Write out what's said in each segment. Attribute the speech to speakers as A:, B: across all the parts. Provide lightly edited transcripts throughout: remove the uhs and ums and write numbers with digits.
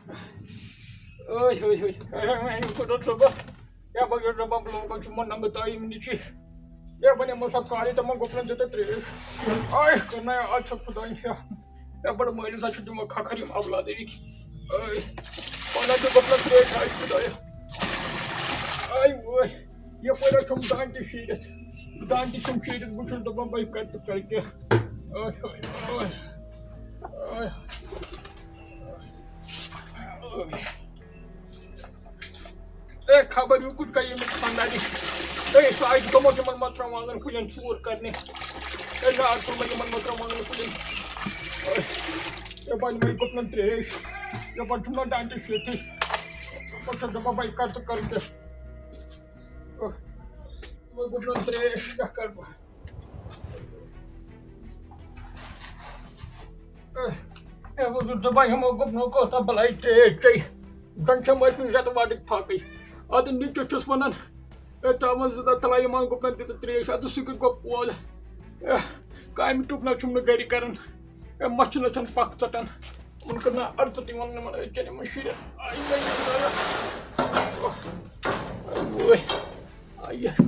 A: Oi, oi, oi. Eu tô soba. Ya bagi soba belum kau cuma nang betai menici. Ya banyak masa kali teman kau pernah jatuh terus. Ay, karena ya acak pedang ya. Ya pada main saja cuma kakari mabla diri. Ay, mana tu kau pernah terus ay pedang. Ay, woi. Ya pada cuma danti syirat. Danti cuma syirat bukan teman baik kata kerja. Ay, ay, ay. Ay. خبر کچھ کا یہ خاندانی شاید تمو تمن مت ترٛاوان کُلٮ۪ن ژوٗر کرنہِ نار تُلمَے یِمن مت ترٛاوان کُلٮ۪ن یپٲرۍ مےٚ گُپنن ترٛیش یپٲرۍ چھُم نا ڈانٹہِ شیٖتھٕے یپٲرۍ چھَس دَپان بہٕ کر تہٕ کر کیٛاہ گُپنن ترٛیش کیٛاہ کرٕ بہٕ بہٕ چھُس دَپان یِمو گُپنو کوتاہ بَلاے ترٛیش چیٚیہِ زن چھَم ٲسمٕتۍ رٮ۪تہٕ وادٕکۍ پھاکٕے اَدٕ نِچہِ چھُس وَنان تھاوان زٕ دۄہ تَلا یِمن گُپنن تہِ تہٕ ترٛیش اَدٕ سُہ کیُتھ گوٚو پول کامہِ ٹُکنا چھُم نہٕ گرِ کران مَچھِ نہ چھَنہٕ پکھ ژَٹان یِمن کٔر نا اَڑژٕٹ یِوان یِمن أچھن یِمن شُرٮ۪ن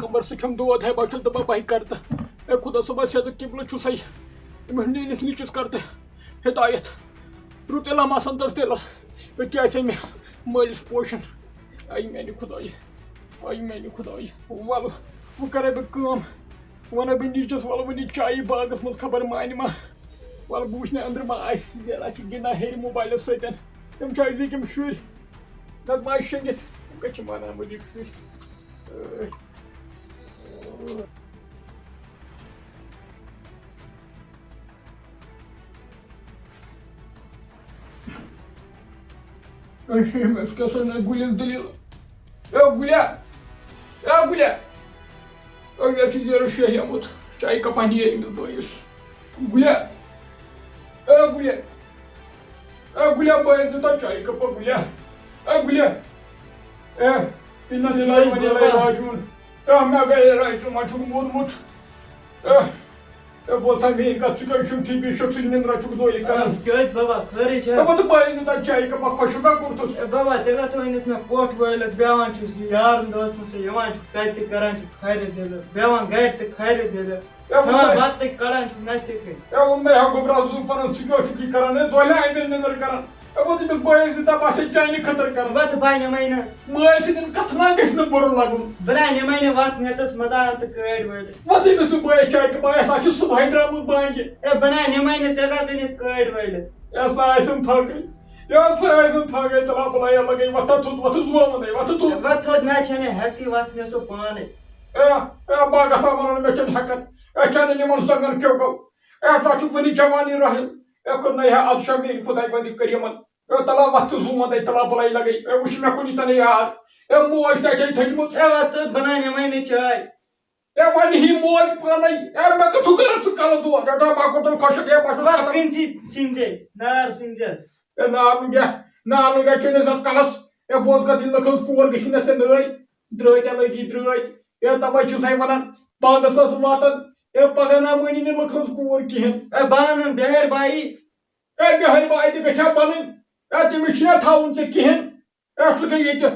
A: کمر سُہ چھُم دود ہے بہٕ چھُس دَپان بہٕ کر تہٕ خۄدا صٲبا سیٚدٕ قبلہٕ چھُسے أمِس نیٖلِس نِچِس کر تہٕ ہدایت رُت علم آسان تَس دِلس أتی آسہِ مےٚ مٲلِس پوشن آیہِ میانہِ خۄدایہِ آیہِ میانہِ خۄدایہِ وَلہٕ وۄنۍ کرے بہٕ کٲم وَنے بہٕ نیٖچس وَلہٕ وۄنۍ یہِ چایہِ باغس منٛز خبر مانہِ ما وَلہٕ بہٕ وٕچھنہٕ أنٛدرٕ ما آسہِ نیران چھِ گِنٛدان ہیٚرِ موبایلس سۭتۍ تِم چھِ أزِکۍ یِم شُرۍ نتہٕ ما آسہِ شٔنگِتھ تِم کَتہِ چھِ مانان أزِکۍ شُرۍ أمِس کیٛاہ سا گُلِس دٔلیٖل گُلیا گُلیا یَتھ چھُ زیرٕ شیہیومُت چایہِ کپا نِیے أمِس بٲیِس گُلیا گُلیا گُلیا بٲیِس دِتو چایہِ کپا گُلیا گُلیا اِنّا لِلّٰهِ وَإِنَّا إِلَيْهِ راجِعُونَ مےٚ گٔیے راے ژٕ ما چھُکھ موٗدمُت بوزتھا میٛٲنۍ کتھ ژٕ کیٛازِ چھُکھ ٹی وی شوق سۭتۍ نِندرا چھُکھ دورِ کران
B: کیٛازِ بابا خٲرٕے چھا
A: بہٕ تہٕ بٲیِس دِتو چایہِ کپا خۄشُکا کوٚرتھُس
B: بابا ژےٚ کَتھ ؤنِتھ مےٚ پوٚٹھ وٲلِتھ بیٚہوان چھُس یارن دوستن سۭتۍ یِوان چھُکھ تَتہِ تہِ کران چھُکھ کھارِ ذِلہٕ بیٚہوان گرِ تہِ کھارِ ذِلہٕ کھٮ۪وان بتہٕ تہِ کڑان چھُکھ نستہِ
A: ووٚن مےٚ ہا گوٚبرا زوٗ پَنُن ژٕ کیٛاہ چھُکھ یہِ کران دۄہلہِ اَنٛدِ نِندٕر کران بہٕ تٔمِس بٲیِس دِتا بہٕ ہسا چانہِ خٲطرٕ کران
B: وَتھ بہٕ نِمَے نہٕ
A: مٲلۍ سٕنٛدٮ۪ن کَتھن گژھِ نہٕ بُرٕ لگُن
B: بہٕ نِمَے نہٕ وَتھ نٮ۪تَس مدان تہٕ کٲڑۍ وٲلِتھ
A: وۄنۍ تٔمِس سُہ بٲیِس چایہِ کپا یہِ ہسا چھُ صُبحٲے درٛامُت بانگہِ
B: بہٕ نِمَے نہٕ ژےٚ کَتھ أنِتھ کٲڑۍ وٲلِتھ
A: سۄ آسٮ۪م پھاکٕے سۄ آسٮ۪م پھاکٕے تَلا بَلایا لگے وۄتھا تھوٚد وۄتھٕ زومُتٕے وۄتھٕ تھوٚد
B: وَتھ تھوٚد مےٚ چھَنہٕ ہٮ۪کتھٕے وَتھ نہِ سُہ پانَے
A: بہٕ گژھا وَنُن مےٚ چھَنہٕ ہٮ۪کتھ چھَنہٕ یِمن زنٛگن کیٛوٚو سۄ چھُکھ وُنہِ جوانی رۄہِل خۄداے ہا اَدٕ چھا میٛٲنۍ خۄداے بنٛدی کٔر یِمن تَلا وَتھ تہٕ زوٗمُتٕے تَلا بَلاے لگے وٕچھ مےٚ کُنہِ تَنہٕ یار موج تہِ اَتھے تھٔچمٕژ
B: وَتھ تھوٚد بہٕ نِمَے نہٕ چاے
A: وۄنۍ نی موج پانے مےٚ کتھُک کٔرٕتھ سُہ کَلہٕ دود بہٕ کوٚرتُم خۄشک
B: وَتھ کٕنۍ سِنزے نار سِنزٮ۪س
A: نالہٕ کیٛاہ چٲنِس اَتھ کَلس بوز کَتھ ییٚلہِ نہٕ کھٔژ کور گٔژھی نہ ژےٚ نٲلۍ درٛٲتۍ لٲگی درٛٲتۍ تَوَے چھُسَے وَنان باغس ٲس واتان پگاہ نہ مٲنی نہٕ لٔکھ ہٕنٛز کوٗر کِہینۍ
B: بہٕ اَنن بِہٲرۍ بایی
A: بِہٲرۍ باے تہِ گژھِ ہا بَنٕنۍ تٔمِس چھُنہ تھاوُن ژےٚ کِہینۍ سُہ گٔے ییٚتہِ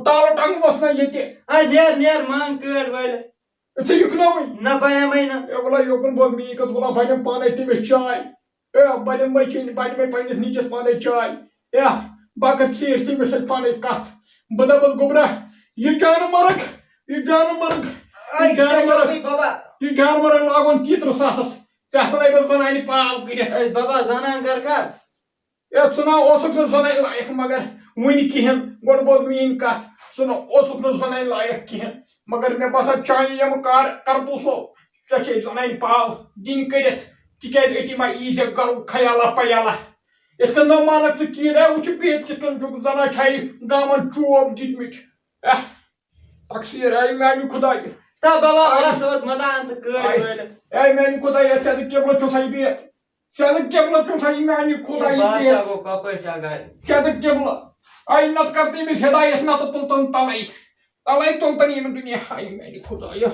A: تالہٕ ٹنٛگہٕ وَسنا ییٚتہِ
B: نیر مان کٲڑۍ وٲلِتھ
A: ژےٚ یُکنوٕے
B: نہ بہٕ ہٮ۪مَے نہٕ
A: وَلا یوکُن بوز میٛٲنۍ کَتھ وَلا بہٕ اَنَم پانے تٔمِس چاے بہٕ نِمَے چیٚنۍ بہٕ اَنہٕ مےٚ پنٛنِس نیٚچوِس پانے چاے بہٕ کَرٕ ژیٖرۍ تٔمِس سۭتۍ پانے کَتھ بہٕ دَپَس گوٚبرا یہِ جانہٕ مرٕگ یہِ جانورن لاگُن تیٖترٕ ساسَس ژےٚ ژھٕنَے بہٕ زنانہِ پاو کٔرِتھ
B: بابا زنان کَرکھا
A: ژٕ نہ اوسُکھ نہٕ زنانہِ لایق مگر وُنہِ کِہینۍ گۄڈٕ بوز میٛٲنۍ کَتھ ژٕ نہ اوسُکھ نہٕ زنانہِ لایق کِہینۍ مگر مےٚ باسان چانہِ یِم کرتوٗژو ژےٚ چھے زنانہِ پاو دِنۍ کٔرِتھ تِکیٛازِ أتی ما یی ژےٚ گرُک خیالا پیالا یِتھ کٔنۍ نہ مانکھ ژٕ کِہینۍ وٕچھِ بِہِتھ کِتھ کٔنۍ چھُکھ زنان چھایہِ گامن چوب دِتمٕتۍ تقسیٖر میانہِ خۄدایہِ میانہِ خۄدایہِ سیٚدٕ قبلہٕ چھُسے بِہِتھ سیٚدٕ قبلہٕ چھُسے میانہِ خۄدایہِ بِہِتھ سیٚدٕ قبلہٕ نتہٕ کر تٔمِس ہدایت نتہٕ تُلتن تَلَے تُلتن ییٚمہِ دُنیا میانہِ خۄدایہِ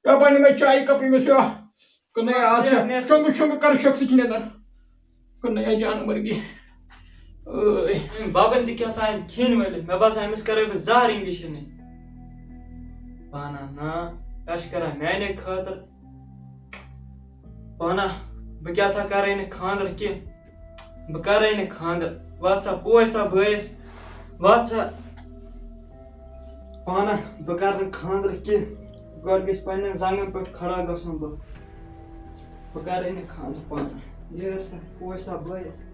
A: بہٕ اَنہٕ مےٚ چایہِ کپ أمِس کٕنَے آز شۄنٛگہٕ کر شخصٕچ نِندٕر کٕنَے جان مرگی
B: بابن تہِ کیٛاہ سا کھیٚنۍ وٲلِتھ مےٚ باسان أمِس کَرے بہٕ زہر اِنجَکشَنٕے پانا نا کیٛاہ چھِ کران میٛانے خٲطرٕ پانا بہٕ کیٛاہ سا کَرے نہٕ خانٛدر کیٚنٛہہ بہٕ کَرے نہٕ خانٛدر وَتھ سا پوش سا بٲیِس وَتھ سا پانا بہٕ کَرٕ نہٕ خانٛدر کیٚنٛہہ گۄڈٕ گژھِ پنٛنٮ۪ن زنٛگن پٮ۪ٹھ کھڑا گژھُن بہٕ کَرے نہٕ خانٛدر پانا یٲر سا پوش سا بٲیِس